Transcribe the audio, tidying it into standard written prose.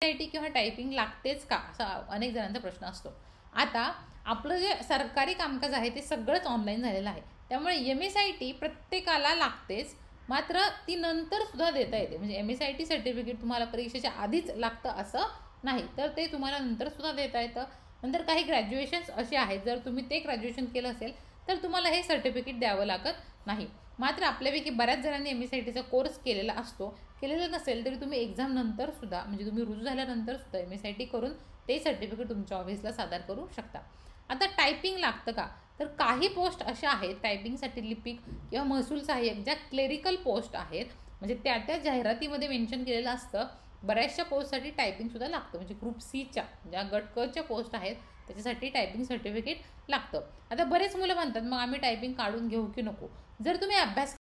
MSIT किंवा typing लागतेच का, असा अनेक जणांचा प्रश्न असतो. आता आपलं जे सरकारी कामकाज आहे ते सगळंच ऑनलाईन झालेलं आहे, त्यामुळे MSIT प्रत्येकाला लागतेच. मात्र ती नंतर सुद्धा देता येते. म्हणजे MSIT सर्टिफिकेट तुम्हाला परीक्षेच्या आधीच लागतं असं नाही, तर ते तुम्हाला नंतर सुद्धा देता येतं. नंतर काही ग्रॅज्युएशन्स असे आहेत, जर तुम्ही ते ग्रॅज्युएशन केलं असेल तर तुम्हाला हे सर्टिफिकेट द्यावं लागत नाही. मात्र आपल्यापैकी बऱ्याच जणांनी MSITचा कोर्स केलेला असतो. केलेलं नसेल तरी तुम्ही एक्झाम नंतर सुद्धा, म्हणजे तुम्ही रुजू झाल्यानंतर सुद्धा MSIT करून ते सर्टिफिकेट तुमच्या ऑफिसला सादर करू शकता. आता टायपिंग लागतं का, तर काही पोस्ट अशा आहेत टायपिंगसाठी, लिपिक किंवा महसूल सहाय्यक, ज्या क्लेरिकल पोस्ट आहेत, म्हणजे त्या जाहिरातीमध्ये मेन्शन केलेलं असतं. बऱ्याचशा पोस्टसाठी टायपिंगसुद्धा लागतं. म्हणजे ग्रुप सीच्या ज्या गट कच्या पोस्ट आहेत त्याच्यासाठी टायपिंग सर्टिफिकेट लागतं. आता बरेच मुलं म्हणतात मग आम्ही टायपिंग काढून घेऊ की नको. जर तुम्ही अभ्यास